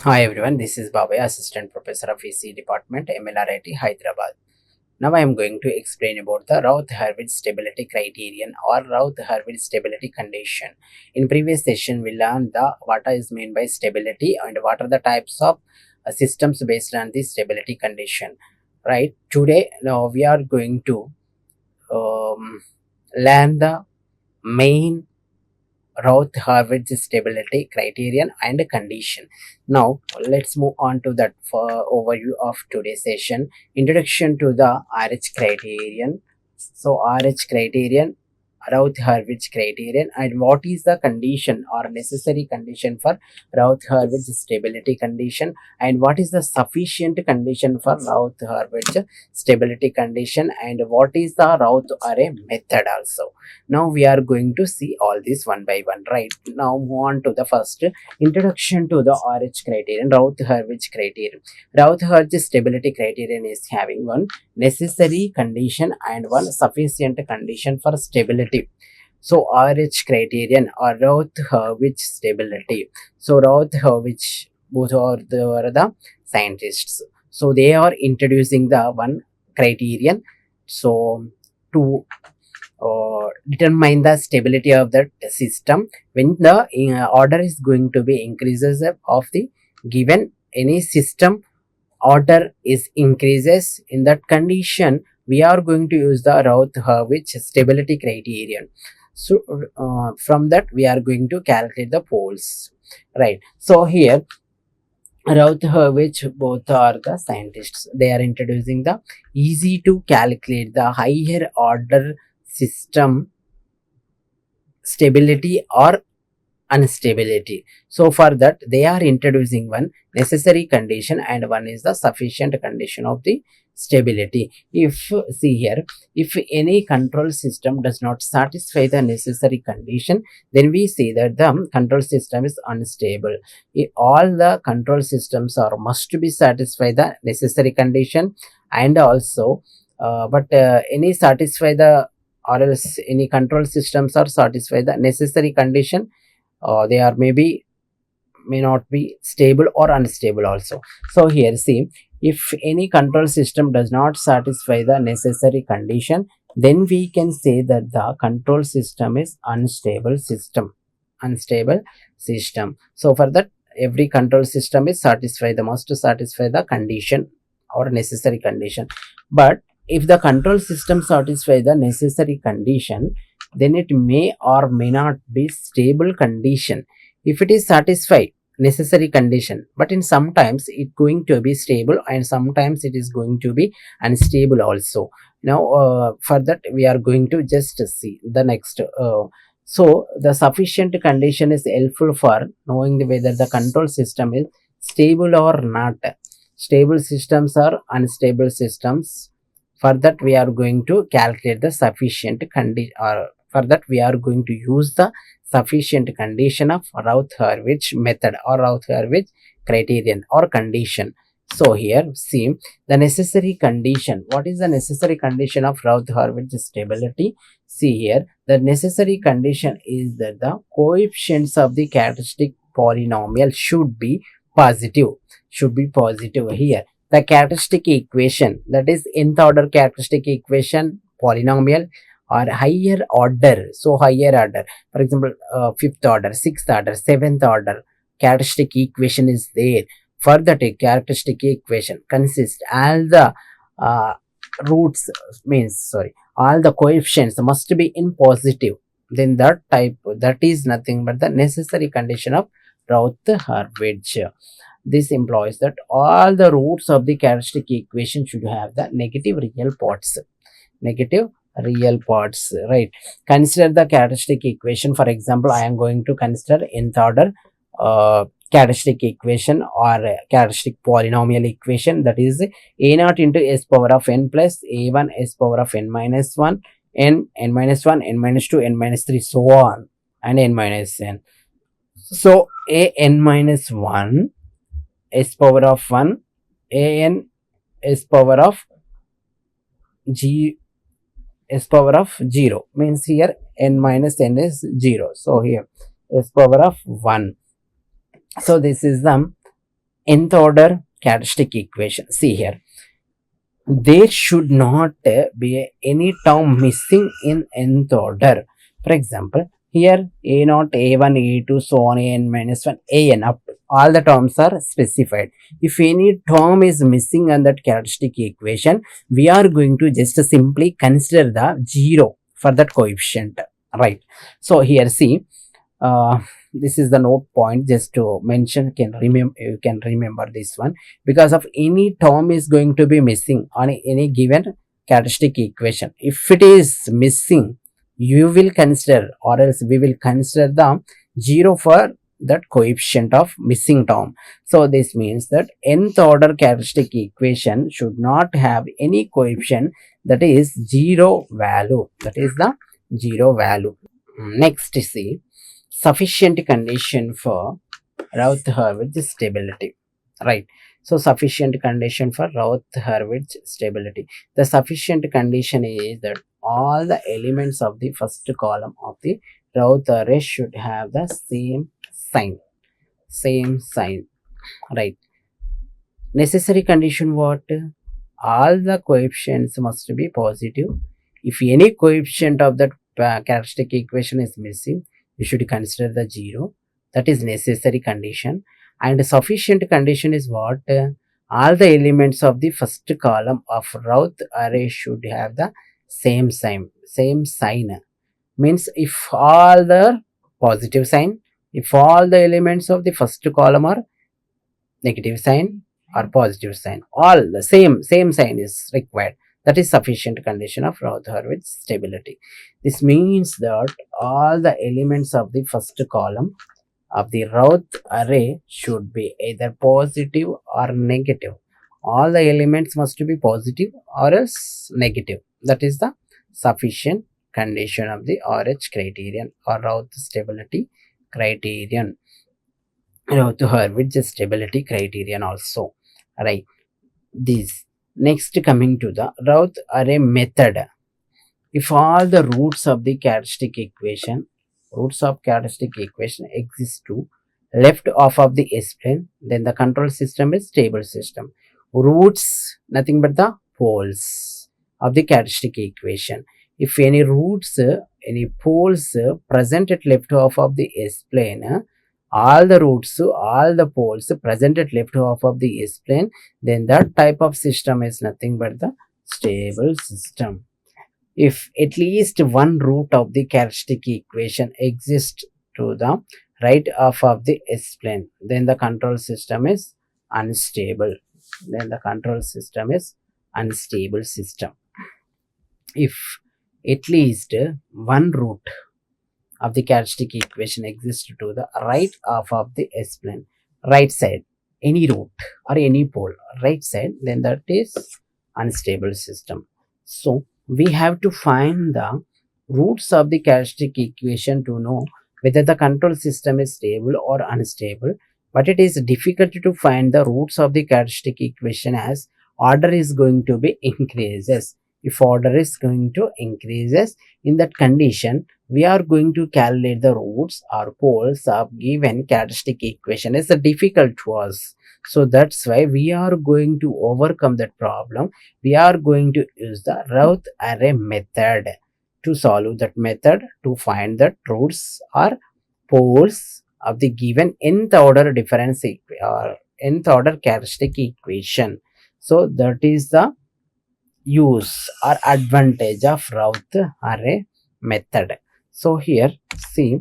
Hi everyone, this is Babaiah, Assistant Professor of EC Department, MLR Hyderabad. Now I am going to explain about the Routh Hurwitz stability criterion or Routh Hurwitz stability condition. In previous session, we learned what is meant by stability and what are the types of systems based on the stability condition. Right? Today, now we are going to learn the main Routh Hurwitz stability criterion and condition. Now let's move on to that for overview of today's session. Introduction to the RH criterion. So RH criterion, Routh Hurwitz criterion, and what is the condition or necessary condition for Routh Hurwitz stability condition, and what is the sufficient condition for Routh Hurwitz stability condition, and what is the Routh array method also. Now we are going to see all this one by one. Right now, move on to the first introduction to the RH criterion, Routh Hurwitz criterion. Routh Hurwitz stability criterion is having one necessary condition and one sufficient condition for stability. So RH criterion or Routh Hurwitz stability. So Routh Hurwitz, both are the scientists. So they are introducing the one criterion. So to determine the stability of that system when the order is going to be increases of the given any system order is increases. In that condition we are going to use the Routh Hurwitz stability criterion. So from that we are going to calculate the poles, right? So here Routh Hurwitz, both are the scientists, they are introducing the easy to calculate the higher order system stability or instability. So for that they are introducing one necessary condition and one is the sufficient condition of the stability. If see here, if any control system does not satisfy the necessary condition, then we say that the control system is unstable. All the control systems are must be satisfy the necessary condition, and also any satisfy the or else any control systems are satisfy the necessary condition, they are may not be stable or unstable also. So here see, if any control system does not satisfy the necessary condition, then we can say that the control system is unstable system. So for that every control system is must satisfy the condition or necessary condition. But if the control system satisfy the necessary condition, then it may or may not be stable condition. If it is satisfied necessary condition, but in sometimes it going to be stable and sometimes it is going to be unstable also. Now for that we are going to just see the next so the sufficient condition is helpful for knowing whether the control system is stable or not. Stable systems or unstable systems. For that we are going to calculate the sufficient condition, or for that we are going to use the sufficient condition of Routh Hurwitz method or Routh Hurwitz criterion or condition. So here see the necessary condition. What is the necessary condition of Routh Hurwitz stability? See here, the necessary condition is that the coefficients of the characteristic polynomial should be positive. Here the characteristic equation, that is nth order characteristic equation polynomial or higher order. So higher order, for example fifth order, sixth order, seventh order characteristic equation is there. For that characteristic equation consists all the roots, means sorry, all the coefficients must be in positive, then that is nothing but the necessary condition of Routh Hurwitz. This implies that all the roots of the characteristic equation should have the negative real parts. Right? Consider the characteristic equation. For example, I am going to consider nth order characteristic equation or characteristic polynomial equation, that is a naught into s power of n plus a1 s power of n minus 1 n minus 1 n minus 2 n minus 3 so on and n minus n. So a n minus 1 s power of 1 a n s power of g s power of 0, means here n minus n is 0. So here s power of 1. So this is the nth order characteristic equation. See here, there should not be any term missing in nth order. For example, here a0, a1, a2, so on, an minus 1, an up to all the terms are specified. If any term is missing on that characteristic equation, we are going to just simply consider the 0 for that coefficient, right? So here see, uh, this is the note point just to mention, can remember, you can remember this one, because of any term is going to be missing on any given characteristic equation. If it is missing, you will consider, or else we will consider the 0 for that coefficient of missing term. So this means that nth order characteristic equation should not have any coefficient that is 0 value, that is the 0 value. Next, see, sufficient condition for Routh Hurwitz stability, right? So sufficient condition for Routh Hurwitz stability, the sufficient condition is that all the elements of the first column of the Routh array should have the same sign, right? Necessary condition what? All the coefficients must be positive. If any coefficient of that characteristic equation is missing, you should consider the 0. That is necessary condition. And sufficient condition is what? All the elements of the first column of Routh array should have the same sign. Means if all the positive sign, if all the elements of the first column are negative sign or positive sign, all the same sign is required. That is sufficient condition of Routh Hurwitz stability. This means that all the elements of the first column of the Routh array should be either positive or negative. All the elements must be positive or else negative. That is the sufficient condition of the RH criterion or Routh stability criterion. Routh Hurwitz stability criterion also, right? This. Next, coming to the Routh array method. If all the roots of the characteristic equation exist to left half of the S plane, then the control system is stable system. Roots, nothing but the poles of the characteristic equation. If any roots, any poles present at left half of the S plane, all the roots, all the poles present at left half of the S plane, then that type of system is nothing but the stable system. If at least one root of the characteristic equation exists to the right half of the S plane, then the control system is unstable. System. If at least one root of the characteristic equation exists to the right half of the S plane, right side, any root or any pole, right side, then that is unstable system. So we have to find the roots of the characteristic equation to know whether the control system is stable or unstable, but it is difficult to find the roots of the characteristic equation as order is going to be increases. If order is going to increases, in that condition we are going to calculate the roots or poles of given characteristic equation is difficult to us. So that's why we are going to overcome that problem. We are going to use the Routh array method to solve that method to find the roots or poles of the given nth order difference or nth order characteristic equation. So that is the use or advantage of Routh array method. So here see,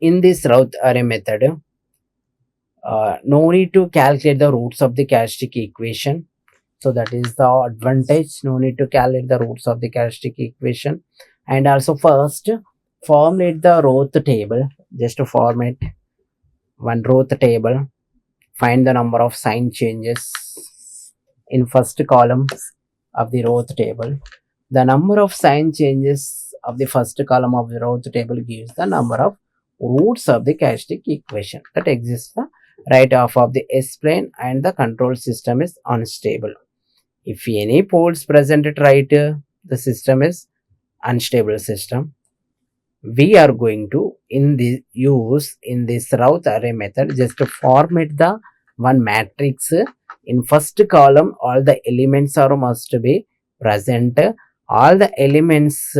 in this Routh array method, no need to calculate the roots of the characteristic equation. So that is the advantage. No need to calculate the roots of the characteristic equation. And also first formulate the Routh table. Just to format one Routh table, find the number of sign changes in first column of the Routh table. The number of sign changes of the first column of the Routh table gives the number of roots of the characteristic equation that exists the right half of the S plane and the control system is unstable. If any poles present at right, the system is unstable system. We are going to use in this Routh array method just to format the one matrix. In first column all the elements are must be present. All the elements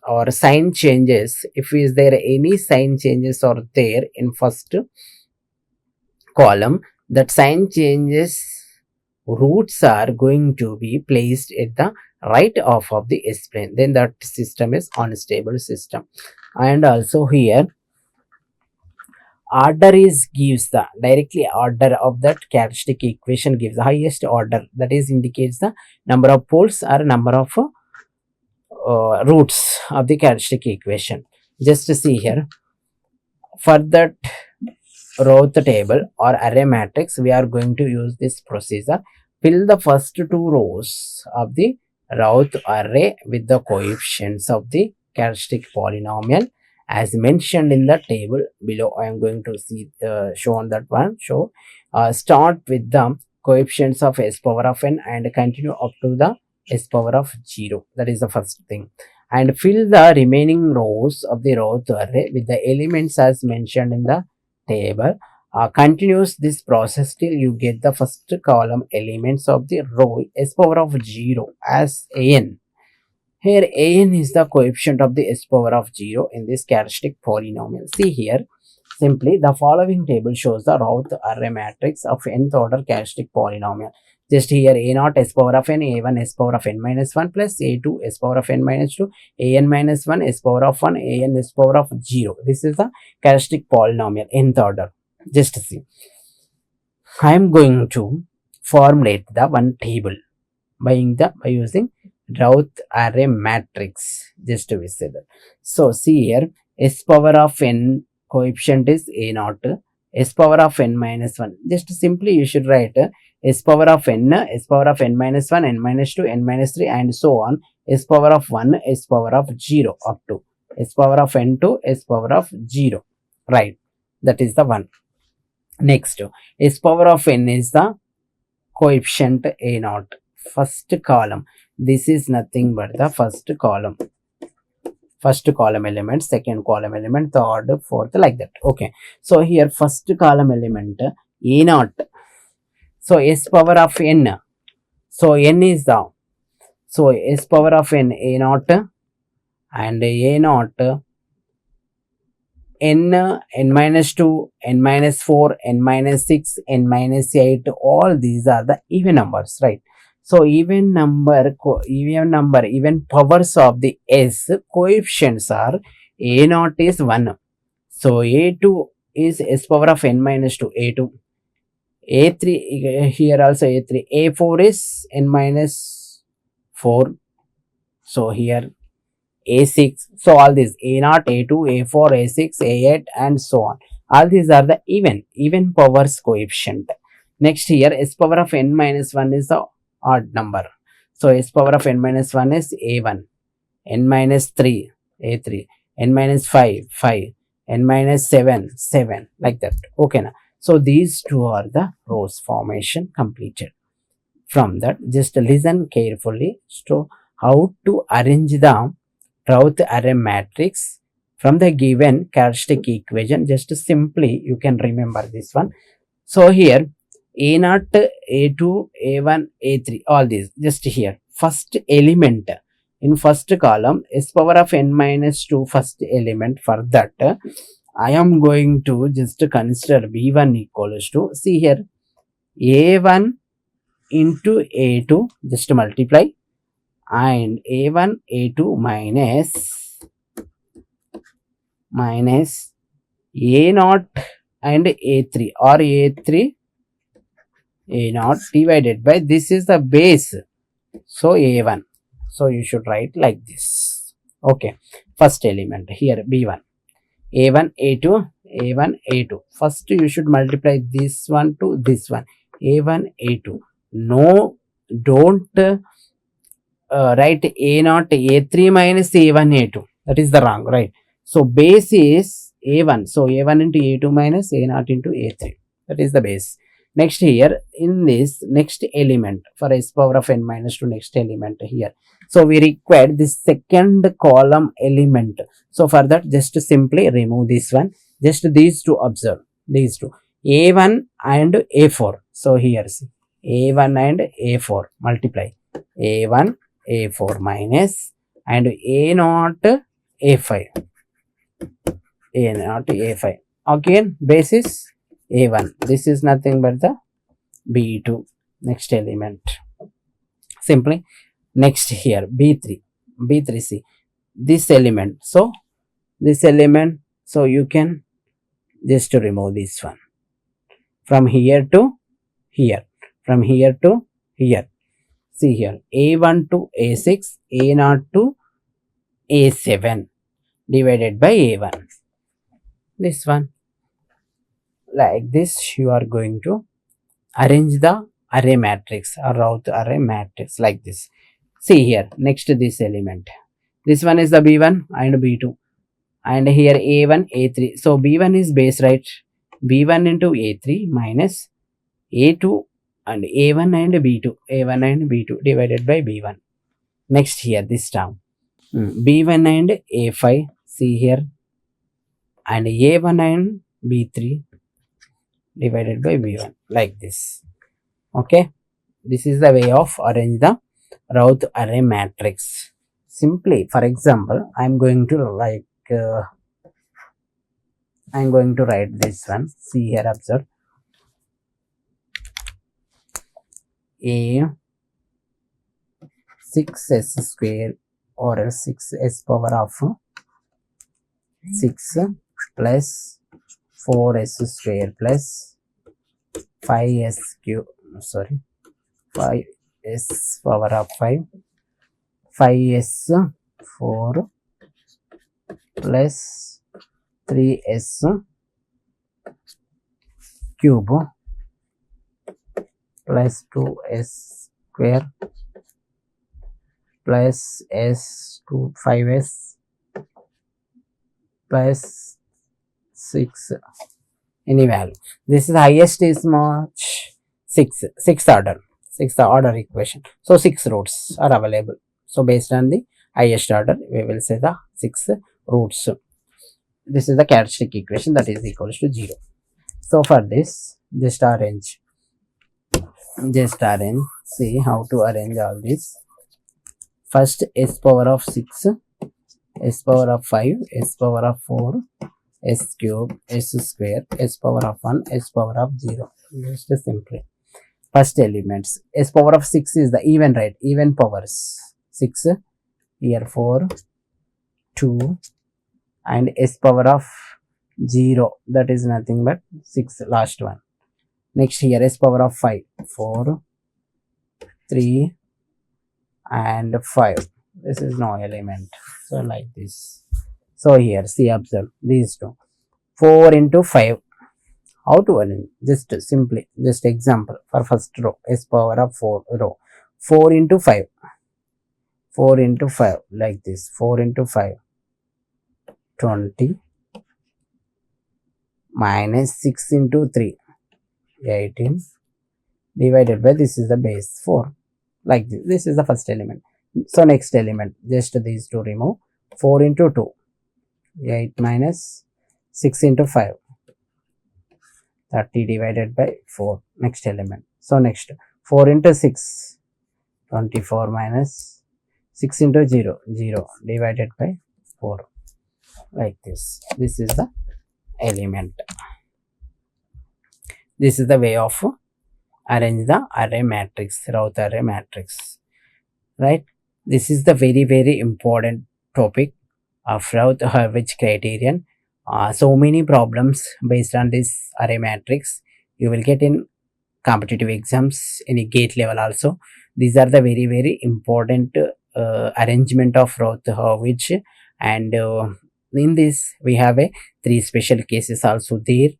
or sign changes, if is there any sign changes are there in first column, that sign changes roots are going to be placed at the right half of the S plane, then that system is unstable system. And also here order is gives the directly order of that characteristic equation gives the highest order, that is indicates the number of poles or number of roots of the characteristic equation. Just to see here, for that Routh table or array matrix, we are going to use this procedure. Fill the first two rows of the Routh array with the coefficients of the characteristic polynomial as mentioned in the table below. I am going to see show on that one. Start with the coefficients of s power of n and continue up to the s power of 0. That is the first thing. And fill the remaining rows of the Routh array with the elements as mentioned in the table. Continues this process till you get the first column elements of the row s power of 0 as an. Here an is the coefficient of the s power of 0 in this characteristic polynomial. See here, simply the following table shows the Routh array matrix of nth order characteristic polynomial. Just here a0 s power of n, a1 s power of n minus 1 plus a2 s power of n minus 2, an minus 1 s power of 1, an s power of 0. This is the characteristic polynomial nth order. Just see, I am going to formulate the one table by using Routh array matrix. Just to say that. So see here, s power of n coefficient is a0, s power of n minus 1. Just simply you should write s power of n, s power of n minus 1, n minus 2, n minus 3 and so on, s power of 1, s power of 0 up to s power of n to s power of 0. Right, that is the one. Next, s power of n is the coefficient a0, first column. This is nothing but the first column element, second column element, third, fourth, like that. Okay, so here first column element a0. So s power of n, so n is the, so s power of n a0 and a0 n minus 2, n minus 4, n minus 6, n minus 8, all these are the even numbers, right? So even powers of the s coefficients are a0 is 1, so a2 is s power of n minus 2, a2, a3 here also a3, a4 is n minus 4, so here a6, so all these a0, a2, a4, a6, a8 and so on, all these are the even powers coefficient. Next here s power of n minus 1 is the odd number, so s power of n minus 1 is a1, n minus 3 a3, n minus 5 5, n minus 7 7, like that. Okay now, so these two are the rows formation completed. From that, just listen carefully to how to arrange the Routh array matrix from the given characteristic equation. Just simply you can remember this one. So here a0, a2, a1, a3, all these. Just here first element in first column s power of n minus 2 first element. For that I am going to just consider b1 equals to, see here a1 into a2, just multiply, and a1 a2 minus a0 and a3 or a3 a0 divided by, this is the base, so a1, so you should write like this. Okay, first element here b1, a1 a2, a1 a2, first you should multiply this one to this one, a1 a2. No, don't write a0 a3 minus a1 a2, that is the wrong, right? So base is a1, so a1 into a2 minus a0 into a3, that is the base. Next here in this next element for s power of n minus 2, next element here, so we require this second column element. So for that just simply remove this one, just these two, observe these two, A1 and A4. So here see A1 and A4 multiply A1 A4 minus and A0 A5 A0 A5 again basis A1. This is nothing but the B2 next element. Simply next here B3 see this element. So this element, so you can just remove this one from here to here, from here to here. See here A1 to A6, A0 to A7 divided by A1. This one like this you are going to arrange the array matrix or Routh array matrix like this. See here next this element. This one is the B1 and B2 and here A1 A3. So B1 is base, right? B1 into A3 minus A2 and A1 and B2, A1 and B2 divided by B1. Next here this term B1 and A5, see here, and A1 and B3 divided by B1 like this. Okay, this is the way of arrange the Routh array matrix. Simply, for example, I'm going to write this one. See here, observe A 6s square or else 6s power of 6 plus 4s square plus 5s cube, sorry, 5s power of 5, 5s 4 plus 3s cube plus 2s square plus s to 5s plus 6 any value. This is highest is much sixth order equation. So 6 roots are available. So based on the highest order we will say the 6 roots. This is the characteristic equation that is equals to 0. So for this just arrange, see how to arrange all this. First s power of 6, s power of 5, s power of 4, s cube, s square, s power of 1, s power of 0. Just simply first elements. S power of 6 is the even, right? Even powers. 6 here 4, 2 and s power of 0, that is nothing but 6 last one. Next here s power of 5, 4, 3 and 5. This is no element. So like this. So here see, observe these two. 4 into 5. How to arrange? Just simply, just example for first row, s power of 4 row. 4 into 5. 4 into 5 like this. 4 into 5. 20 minus 6 into 3. 18 divided by, this is the base 4 like this. This is the first element. So next element, just these two remove. 4 into 2, 8 minus 6 into 5, 30 divided by 4. Next element. So next 4 into 6, 24 minus 6 into 0, 0 divided by 4 like this. This is the element. This is the way of arrange the array matrix, Routh array matrix, right? This is the very important topic of Routh Hurwitz criterion. So many problems based on this array matrix you will get in competitive exams, in a gate level also. These are the very important arrangement of Routh Hurwitz, and in this we have a 3 special cases also there,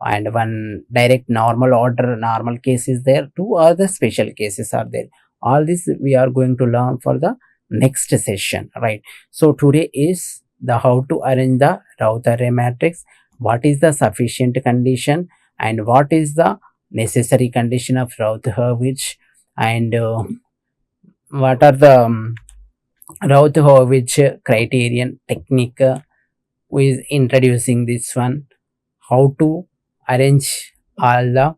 and 1 direct normal case is there, 2 other special cases are there. All this we are going to learn for the next session, right? So today is the how to arrange the Routh array matrix, what is the sufficient condition and what is the necessary condition of Routh Hurwitz, and what are the Routh Hurwitz criterion technique who is introducing this one, how to arrange all the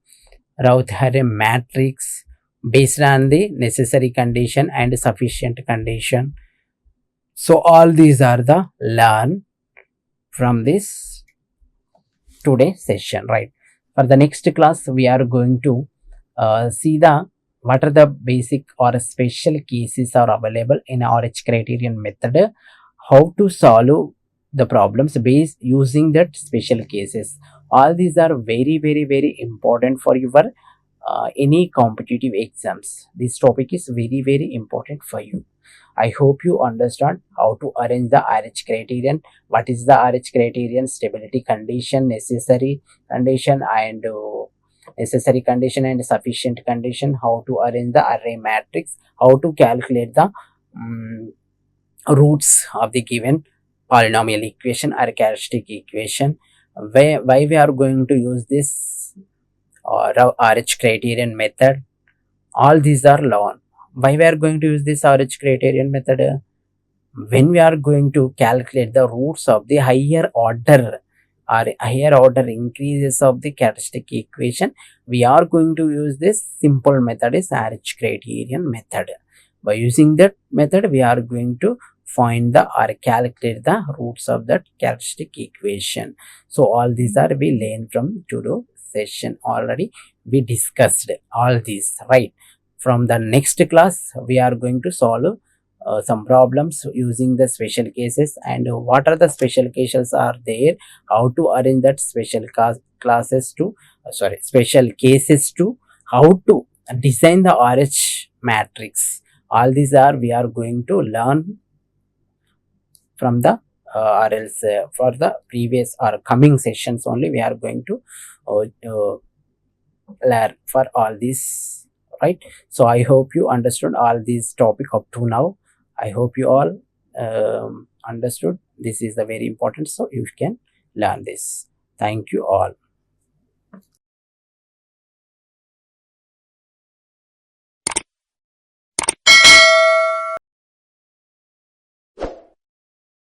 Routh Hurwitz matrix based on the necessary condition and sufficient condition. So all these are the learn from this today session, right? For the next class we are going to see the what are the basic or special cases are available in RH criterion method, how to solve the problems based using that special cases. All these are very important for your any competitive exams. This topic is very important for you. I hope you understand how to arrange the RH criterion, what is the RH criterion, stability condition, necessary condition, and necessary condition and sufficient condition, how to arrange the array matrix, how to calculate the roots of the given polynomial equation or characteristic equation, why we are going to use this RH criterion method. All these are learned. Why we are going to use this RH criterion method? When we are going to calculate the roots of the higher order or higher order increases of the characteristic equation, we are going to use this simple method is RH criterion method. By using that method, we are going to find the or calculate the roots of that characteristic equation. So all these are we learned from today's session. Already we discussed all these, right? From the next class we are going to solve some problems using the special cases, and what are the special cases are there, how to arrange that special classes to special cases to, how to design the RH matrix. All these are we are going to learn from the or else for the previous or coming sessions only we are going to learn for all these, right? So I hope you understood all these topic up to now. I hope you all understood. This is the very important, so you can learn this. Thank you all.